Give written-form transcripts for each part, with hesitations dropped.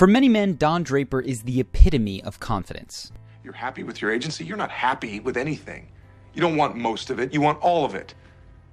For many men, Don Draper is the epitome of confidence. You're happy with your agency? You're not happy with anything. You don't want most of it, you want all of it.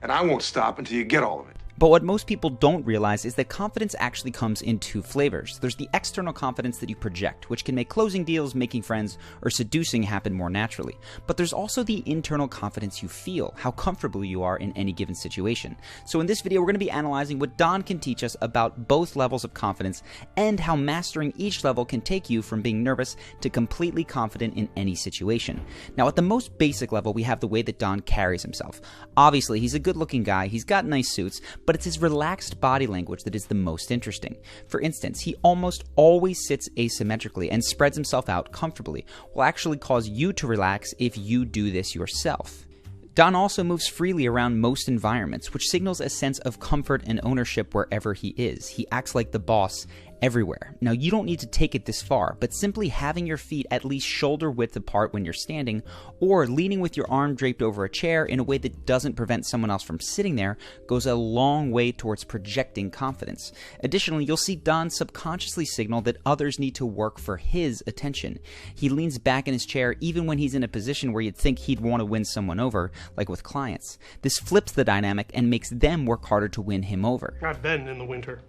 And I won't stop until you get all of it. But what most people don't realize is that confidence actually comes in two flavors. There's the external confidence that you project, which can make closing deals, making friends, or seducing happen more naturally. But there's also the internal confidence you feel, how comfortable you are in any given situation. So in this video, we're going to be analyzing what Don can teach us about both levels of confidence and how mastering each level can take you from being nervous to completely confident in any situation. Now, at the most basic level, we have the way that Don carries himself. Obviously, he's a good-looking guy, he's got nice suits, but it's his relaxed body language that is the most interesting. For instance, he almost always sits asymmetrically and spreads himself out comfortably, will actually cause you to relax if you do this yourself. Don also moves freely around most environments, which signals a sense of comfort and ownership wherever he is. He acts like the boss everywhere. Now, you don't need to take it this far, but simply having your feet at least shoulder width apart when you're standing, or leaning with your arm draped over a chair in a way that doesn't prevent someone else from sitting there, goes a long way towards projecting confidence. Additionally, you'll see Don subconsciously signal that others need to work for his attention. He leans back in his chair even when he's in a position where you'd think he'd want to win someone over, like with clients. This flips the dynamic and makes them work harder to win him over. I've been in the winter.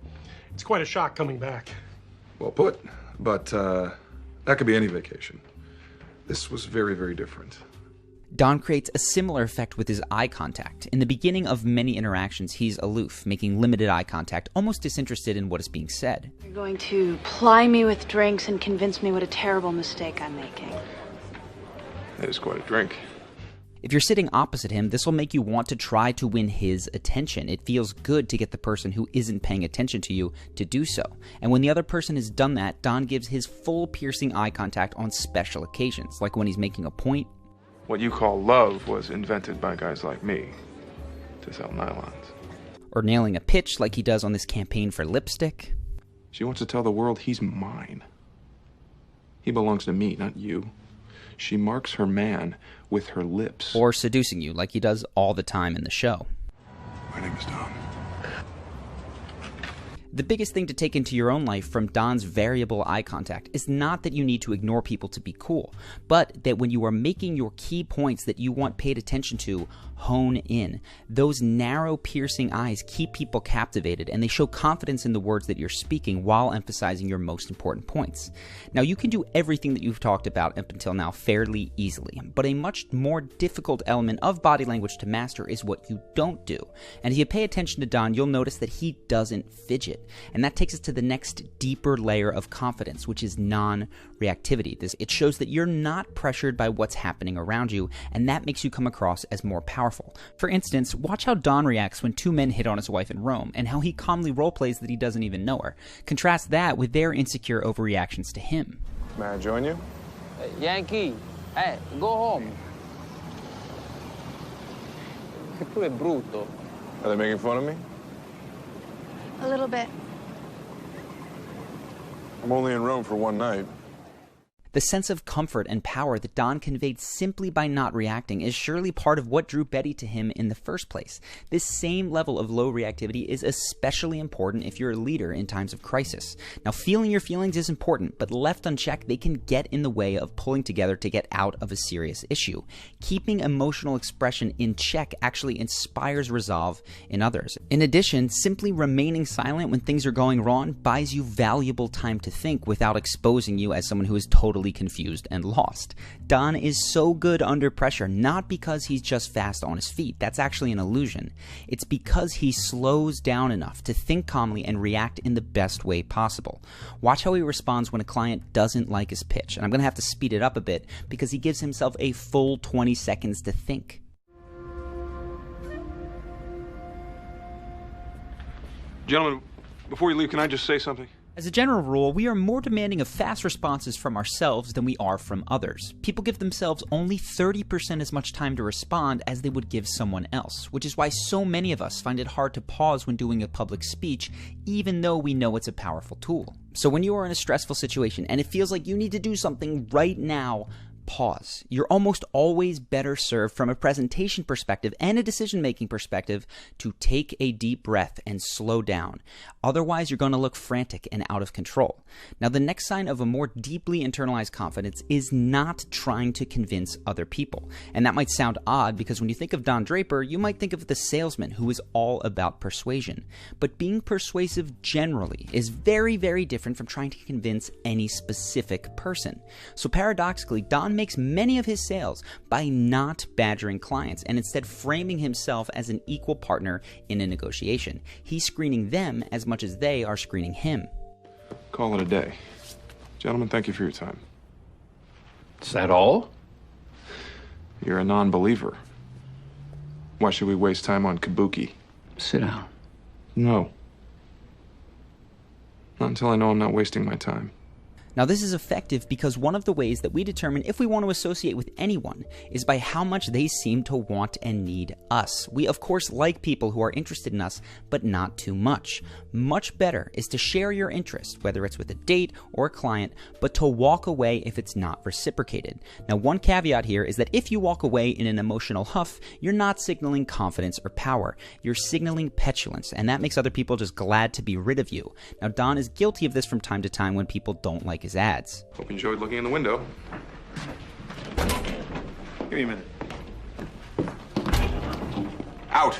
It's quite a shock coming back. Well put, but that could be any vacation. This was very, very different. Don creates a similar effect with his eye contact. In the beginning of many interactions, he's aloof, making limited eye contact, almost disinterested in what is being said. You're going to ply me with drinks and convince me what a terrible mistake I'm making. That is quite a drink. If you're sitting opposite him, this will make you want to try to win his attention. It feels good to get the person who isn't paying attention to you to do so. And when the other person has done that, Don gives his full piercing eye contact on special occasions, like when he's making a point. What you call love was invented by guys like me to sell nylons. Or nailing a pitch like he does on this campaign for lipstick. She wants to tell the world he's mine. He belongs to me, not you. She marks her man with her lips. Or seducing you like he does all the time in the show. My name is Don. The biggest thing to take into your own life from Don's variable eye contact is not that you need to ignore people to be cool, but that when you are making your key points that you want paid attention to, hone in. Those narrow, piercing eyes keep people captivated, and they show confidence in the words that you're speaking while emphasizing your most important points. Now, you can do everything that you've talked about up until now fairly easily, but a much more difficult element of body language to master is what you don't do. And if you pay attention to Don, you'll notice that he doesn't fidget. And that takes us to the next deeper layer of confidence, which is non-reactivity. It shows that you're not pressured by what's happening around you, and that makes you come across as more powerful. For instance, watch how Don reacts when two men hit on his wife in Rome, and how he calmly roleplays that he doesn't even know her. Contrast that with their insecure overreactions to him. May I join you? Yankee, hey, go home. Tu è brutto. Are they making fun of me? A little bit. I'm only in Rome for one night. The sense of comfort and power that Don conveyed simply by not reacting is surely part of what drew Betty to him in the first place. This same level of low reactivity is especially important if you're a leader in times of crisis. Now, feeling your feelings is important, but left unchecked, they can get in the way of pulling together to get out of a serious issue. Keeping emotional expression in check actually inspires resolve in others. In addition, simply remaining silent when things are going wrong buys you valuable time to think without exposing you as someone who is totally confused and lost. Don is so good under pressure, not because he's just fast on his feet. That's actually an illusion. It's because he slows down enough to think calmly and react in the best way possible. Watch how he responds when a client doesn't like his pitch. And I'm going to have to speed it up a bit because he gives himself a full 20 seconds to think. Gentlemen, before you leave, can I just say something? As a general rule, we are more demanding of fast responses from ourselves than we are from others. People give themselves only 30% as much time to respond as they would give someone else, which is why so many of us find it hard to pause when doing a public speech, even though we know it's a powerful tool. So when you are in a stressful situation and it feels like you need to do something right now, pause. You're almost always better served from a presentation perspective and a decision-making perspective to take a deep breath and slow down. Otherwise, you're going to look frantic and out of control. Now, the next sign of a more deeply internalized confidence is not trying to convince other people. And that might sound odd because when you think of Don Draper, you might think of the salesman who is all about persuasion. But being persuasive generally is very, very different from trying to convince any specific person. So paradoxically, Don makes many of his sales by not badgering clients and instead framing himself as an equal partner in a negotiation. He's screening them as much as they are screening him. Call it a day. Gentlemen, thank you for your time. Is that all? You're a non-believer. Why should we waste time on kabuki? Sit down. No. Not until I know I'm not wasting my time. Now, this is effective because one of the ways that we determine if we want to associate with anyone is by how much they seem to want and need us. We, of course, like people who are interested in us, but not too much. Much better is to share your interest, whether it's with a date or a client, but to walk away if it's not reciprocated. Now, one caveat here is that if you walk away in an emotional huff, you're not signaling confidence or power. You're signaling petulance, and that makes other people just glad to be rid of you. Now, Don is guilty of this from time to time when people don't like his ads. Hope you enjoyed looking in the window. Give me a minute. Out!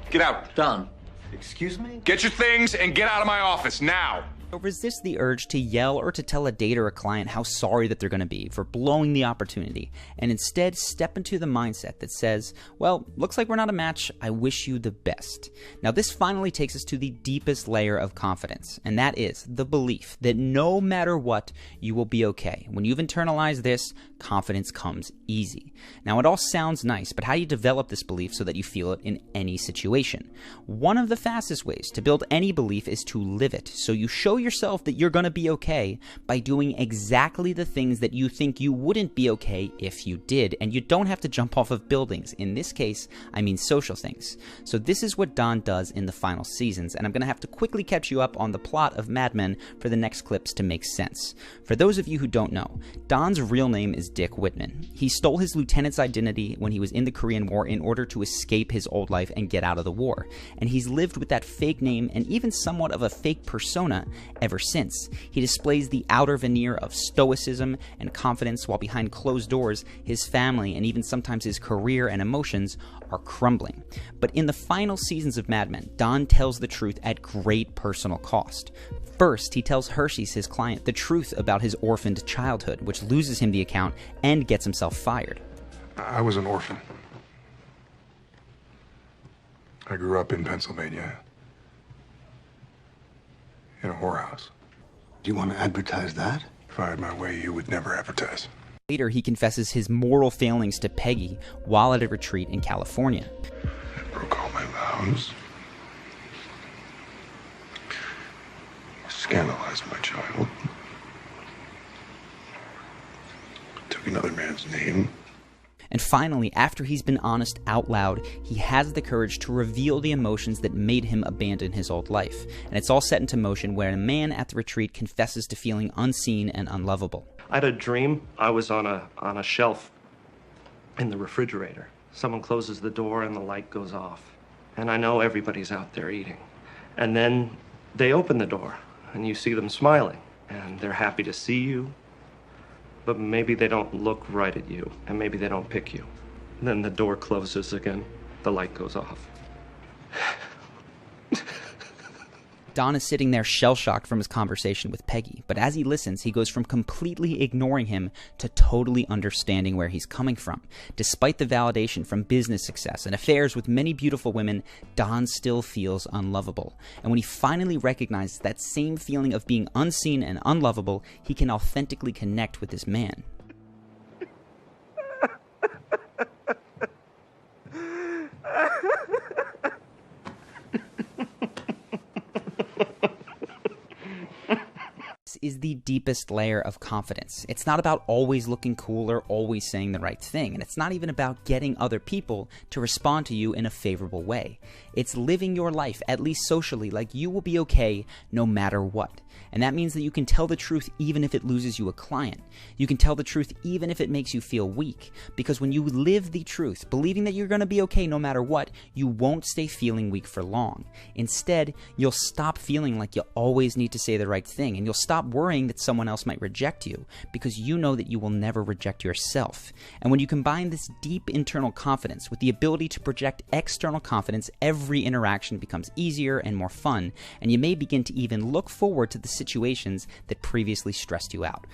Get out! Don. Excuse me? Get your things and get out of my office now! Resist the urge to yell or to tell a date or a client how sorry that they're going to be for blowing the opportunity, and instead step into the mindset that says, well, looks like we're not a match, I wish you the best. Now, this finally takes us to the deepest layer of confidence, and that is the belief that no matter what, you will be okay. When you've internalized this, confidence comes easy. Now, it all sounds nice, but how do you develop this belief so that you feel it in any situation? One of the fastest ways to build any belief is to live it, so you show yourself that you're going to be okay by doing exactly the things that you think you wouldn't be okay if you did, and you don't have to jump off of buildings. In this case, I mean social things. So this is what Don does in the final seasons, and I'm going to have to quickly catch you up on the plot of Mad Men for the next clips to make sense. For those of you who don't know, Don's real name is Dick Whitman. He stole his lieutenant's identity when he was in the Korean War in order to escape his old life and get out of the war, and he's lived with that fake name and even somewhat of a fake persona ever since. He displays the outer veneer of stoicism and confidence while behind closed doors, his family and even sometimes his career and emotions are crumbling. But in the final seasons of Mad Men, Don tells the truth at great personal cost. First, he tells Hershey's, his client, the truth about his orphaned childhood, which loses him the account and gets himself fired. I was an orphan. I grew up in Pennsylvania. In a whorehouse. Do you want to advertise that? If I had my way, you would never advertise. Later, he confesses his moral failings to Peggy while at a retreat in California. I broke all my vows. Scandalized my child. Took another man's name. And finally, after he's been honest out loud, he has the courage to reveal the emotions that made him abandon his old life. And it's all set into motion where a man at the retreat confesses to feeling unseen and unlovable. I had a dream. I was on a shelf in the refrigerator. Someone closes the door and the light goes off. And I know everybody's out there eating. And then they open the door and you see them smiling. And they're happy to see you. But maybe they don't look right at you, and maybe they don't pick you. Then the door closes again, the light goes off. Don is sitting there shell-shocked from his conversation with Peggy, but as he listens, he goes from completely ignoring him to totally understanding where he's coming from. Despite the validation from business success and affairs with many beautiful women, Don still feels unlovable. And when he finally recognizes that same feeling of being unseen and unlovable, he can authentically connect with this man. is the deepest layer of confidence. It's not about always looking cool or always saying the right thing, and it's not even about getting other people to respond to you in a favorable way. It's living your life, at least socially, like you will be okay no matter what. And that means that you can tell the truth even if it loses you a client. You can tell the truth even if it makes you feel weak. Because when you live the truth, believing that you're going to be okay no matter what, you won't stay feeling weak for long. Instead, you'll stop feeling like you always need to say the right thing, and you'll stop worrying that someone else might reject you, because you know that you will never reject yourself. And when you combine this deep internal confidence with the ability to project external confidence, every interaction becomes easier and more fun, and you may begin to even look forward to the situations that previously stressed you out.